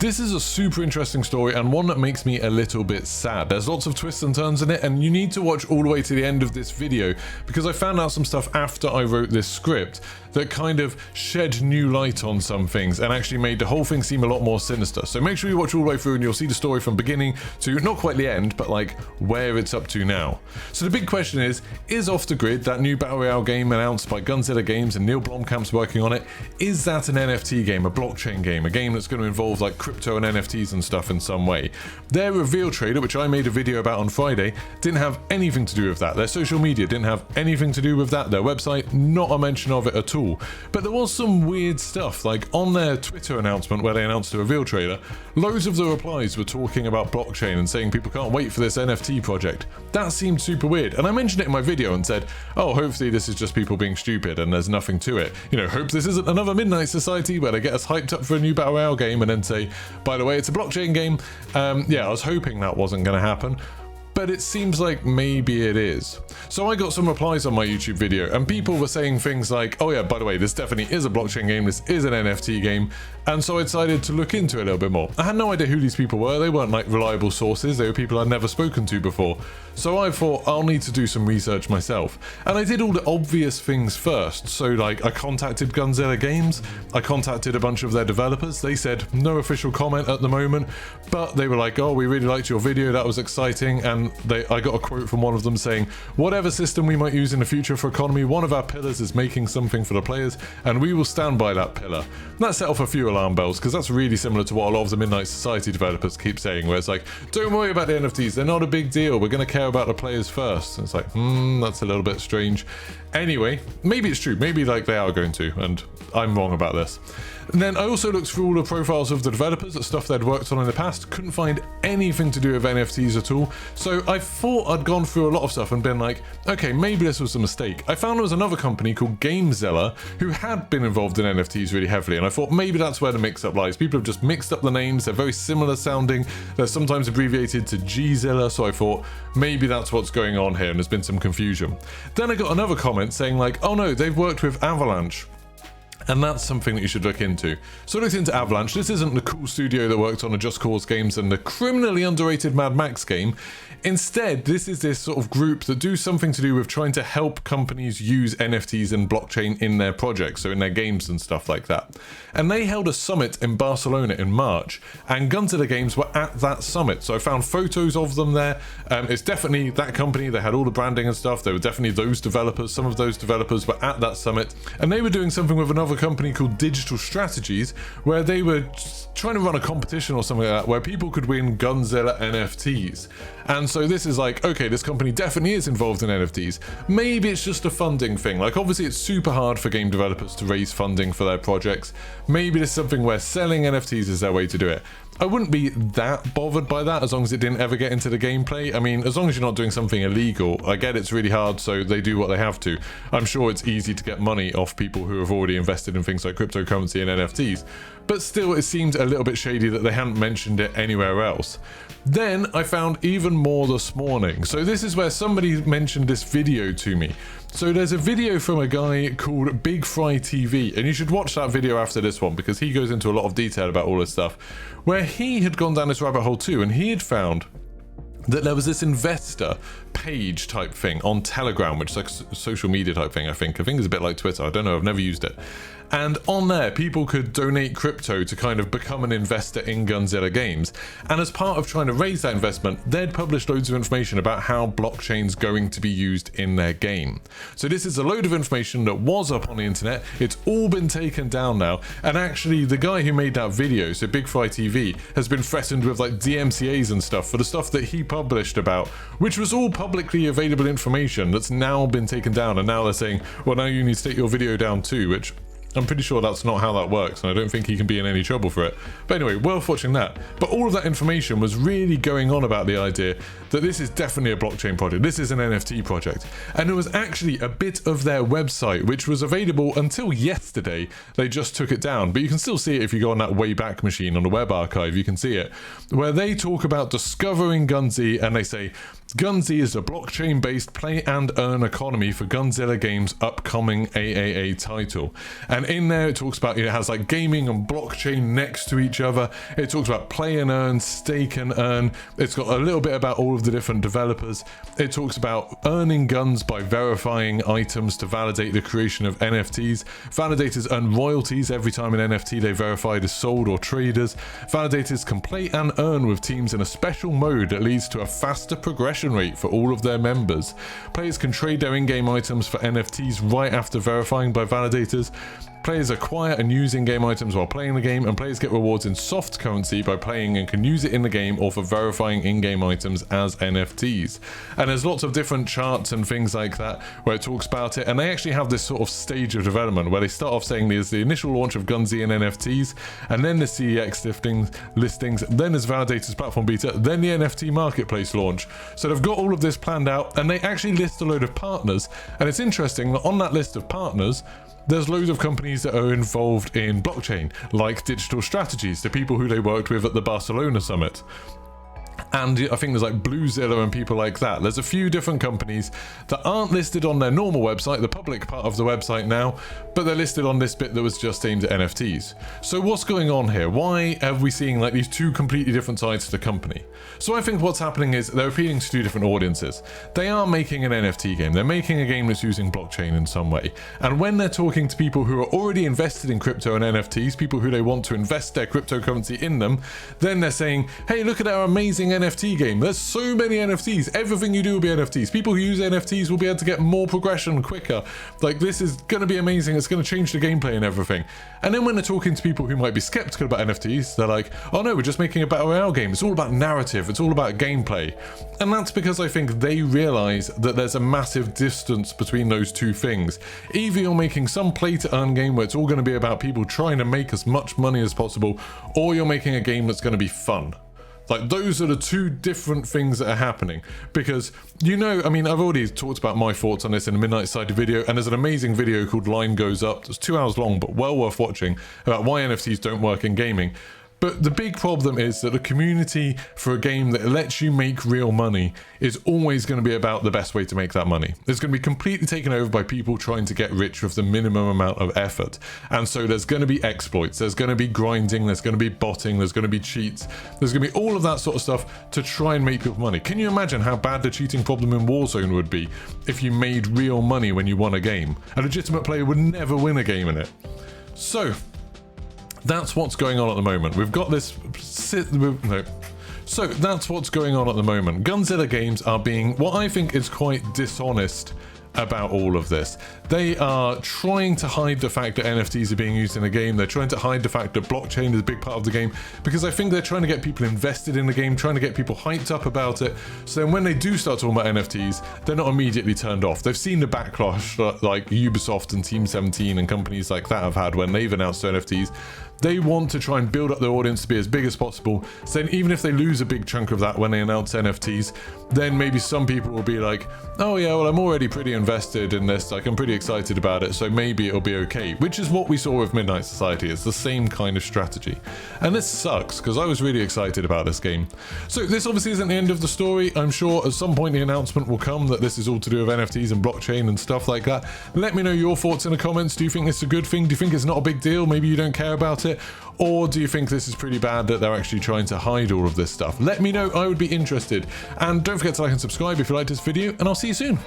This is a super interesting story and one that makes me a little bit sad. There's lots of twists and turns in it, and you need to watch all the way to the end of this video because I found out some stuff after I wrote this script that kind of shed new light on some things and actually made the whole thing seem a lot more sinister. So make sure you watch all the way through and you'll see the story from beginning to not quite the end, but like where it's up to now. So the big question is Off the Grid, that new Battle Royale game announced by Gunzilla Games and Neill Blomkamp's working on it, is that an NFT game, a blockchain game, a game that's going to involve like crypto and NFTs and stuff in some way? Their reveal trailer, which I made a video about on Friday, didn't have anything to do with that. Their social media didn't have anything to do with that. Their website, not a mention of it at all. But there was some weird stuff, like on their Twitter announcement where they announced the reveal trailer, loads of the replies were talking about blockchain and saying people can't wait for this NFT project. That seemed super weird, and I mentioned it in my video and said, oh, hopefully this is just people being stupid and there's nothing to it. You know, hope this isn't another Midnight Society where they get us hyped up for a new Battle Royale game and then say, by the way, it's a blockchain game. Yeah, I was hoping that wasn't going to happen, but it seems like maybe it is. So I got some replies on my YouTube video and people were saying things like, oh yeah, by the way, this definitely is a blockchain game, this is an NFT game, and so I decided to look into it a little bit more. I had no idea who these people were, they weren't like reliable sources, they were people I'd never spoken to before. So I thought I'll need to do some research myself. And I did all the obvious things first. So like I contacted Gunzilla Games, I contacted a bunch of their developers, they said no official comment at the moment, but they were like, oh, we really liked your video, that was exciting, and I got a quote from one of them saying, whatever system we might use in the future for economy, one of our pillars is making something for the players, and we will stand by that pillar. And that set off a few alarm bells, because that's really similar to what a lot of the Midnight Society developers keep saying, where it's like, don't worry about the NFTs, they're not a big deal, we're going to care about the players first. And it's like, that's a little bit strange. Anyway, maybe it's true, maybe like they are going to, and I'm wrong about this. And then I also looked through all the profiles of the developers, the stuff they'd worked on in the past, couldn't find anything to do with NFTs at all. So I thought I'd gone through a lot of stuff and been like, okay, maybe this was a mistake. I found there was another company called Gunzilla who had been involved in NFTs really heavily, and I thought maybe that's where the mix-up lies. People have just mixed up the names, they're very similar sounding, they're sometimes abbreviated to Gzilla, so I thought maybe that's what's going on here and there's been some confusion. Then I got another comment saying like, oh no, they've worked with Avalanche. And that's something that you should look into. So I looked into Avalanche. This isn't the cool studio that worked on the Just Cause games and the criminally underrated Mad Max game. Instead, this is this sort of group that do something to do with trying to help companies use NFTs and blockchain in their projects, so in their games and stuff like that. And they held a summit in Barcelona in March, and Gunzilla Games were at that summit. So I found photos of them there. It's definitely that company. They had all the branding and stuff. They were definitely those developers. Some of those developers were at that summit, and they were doing something with another company called Digital Strategies, where they were trying to run a competition or something like that, where people could win Gunzilla NFTs. And so this is like, okay, this company definitely is involved in NFTs. Maybe it's just a funding thing. Like obviously it's super hard for game developers to raise funding for their projects. Maybe there's something where selling NFTs is their way to do it. I wouldn't be that bothered by that as long as it didn't ever get into the gameplay. I mean, as long as you're not doing something illegal. I get it's really hard, so they do what they have to. I'm sure it's easy to get money off people who have already invested in things like cryptocurrency and NFTs. But still, it seemed a little bit shady that they hadn't mentioned it anywhere else. Then I found even more this morning. So this is where somebody mentioned this video to me. So there's a video from a guy called Big Fry TV, and you should watch that video after this one because he goes into a lot of detail about all this stuff, where he had gone down this rabbit hole too, and he had found that there was this investor page type thing on Telegram, which is like a social media type thing, I think it's a bit like Twitter, I don't know, I've never used it. And on there, people could donate crypto to kind of become an investor in Gunzilla Games. And as part of trying to raise that investment, they'd published loads of information about how blockchain's going to be used in their game. So this is a load of information that was up on the internet. It's all been taken down now. And actually, the guy who made that video, so Big Fry TV, has been threatened with like DMCAs and stuff for the stuff that he published about, which was all publicly available information that's now been taken down. And now they're saying, well, now you need to take your video down too, which I'm pretty sure that's not how that works, and I don't think he can be in any trouble for it. But anyway, worth watching that. But all of that information was really going on about the idea that this is definitely a blockchain project. This is an NFT project. And there was actually a bit of their website, which was available until yesterday. They just took it down, but you can still see it if you go on that Wayback Machine on the web archive, you can see it, where they talk about discovering Gunzilla, and they say, Gunzilla is a blockchain-based play and earn economy for Gunzilla Games' upcoming AAA title. And in there it talks about, it has like gaming and blockchain next to each other. It talks about play and earn, stake and earn. It's got a little bit about all of the different developers. It talks about earning guns by verifying items to validate the creation of NFTs. Validators earn royalties every time an NFT they verified is sold or traders. Validators can play and earn with teams in a special mode that leads to a faster progression rate for all of their members. Players can trade their in-game items for NFTs right after verifying by validators. Players acquire and use in-game items while playing the game, and players get rewards in soft currency by playing and can use it in the game or for verifying in-game items as NFTs. And there's lots of different charts and things like that where it talks about it, and they actually have this sort of stage of development where they start off saying there's the initial launch of Gunzilla and NFTs, and then the CEX listings, then there's Validator's platform beta, then the NFT marketplace launch. So they've got all of this planned out, and they actually list a load of partners, and it's interesting that on that list of partners there's loads of companies that are involved in blockchain, like Digital Strategies, the people who they worked with at the Barcelona summit. And I think there's like Bluezilla and people like that. There's a few different companies that aren't listed on their normal website, the public part of the website now, but they're listed on this bit that was just aimed at NFTs. So what's going on here? Why are we seeing like these two completely different sides to the company? So I think what's happening is they're appealing to two different audiences. They are making an NFT game. They're making a game that's using blockchain in some way. And when they're talking to people who are already invested in crypto and NFTs, people who they want to invest their cryptocurrency in them, then they're saying, hey, look at our amazing NFT game. There's so many NFTs. Everything you do will be NFTs. People who use NFTs will be able to get more progression quicker. Like, this is going to be amazing. It's going to change the gameplay and everything. And then when they're talking to people who might be skeptical about NFTs, they're like, oh no, we're just making a battle royale game. It's all about narrative. It's all about gameplay. And that's because I think they realize that there's a massive distance between those two things. Either you're making some play to earn game where it's all going to be about people trying to make as much money as possible, or you're making a game that's going to be fun. Like, those are the two different things that are happening. Because, you know, I mean, I've already talked about my thoughts on this in a Midnight Side video, and there's an amazing video called Line Goes Up. It's 2 hours long, but well worth watching, about why NFTs don't work in gaming. But the big problem is that the community for a game that lets you make real money is always going to be about the best way to make that money. It's going to be completely taken over by people trying to get rich with the minimum amount of effort. And so there's going to be exploits, there's going to be grinding, there's going to be botting, there's going to be cheats, there's going to be all of that sort of stuff to try and make people money. Can you imagine how bad the cheating problem in Warzone would be if you made real money when you won a game? A legitimate player would never win a game in it. So that's what's going on at the moment. We've got this... So that's what's going on at the moment. Gunzilla Games are being, what I think is quite dishonest about all of this. They are trying to hide the fact that NFTs are being used in the game. They're trying to hide the fact that blockchain is a big part of the game, because I think they're trying to get people invested in the game, trying to get people hyped up about it. So then when they do start talking about NFTs, they're not immediately turned off. They've seen the backlash like Ubisoft and Team 17 and companies like that have had when they've announced NFTs. They want to try and build up their audience to be as big as possible. So then even if they lose a big chunk of that when they announce NFTs, then maybe some people will be like, oh yeah, well, I'm already pretty invested in this. Like, I'm pretty excited about it, so maybe it'll be okay. Which is what we saw with Midnight Society. It's the same kind of strategy. And this sucks, because I was really excited about this game. So this obviously isn't the end of the story. I'm sure at some point the announcement will come that this is all to do with NFTs and blockchain and stuff like that. Let me know your thoughts in the comments. Do you think this is a good thing? Do you think it's not a big deal? Maybe you don't care about it? Or do you think this is pretty bad that they're actually trying to hide all of this stuff? Let me know. I would be interested. And don't forget to like and subscribe if you liked this video, and I'll see you soon.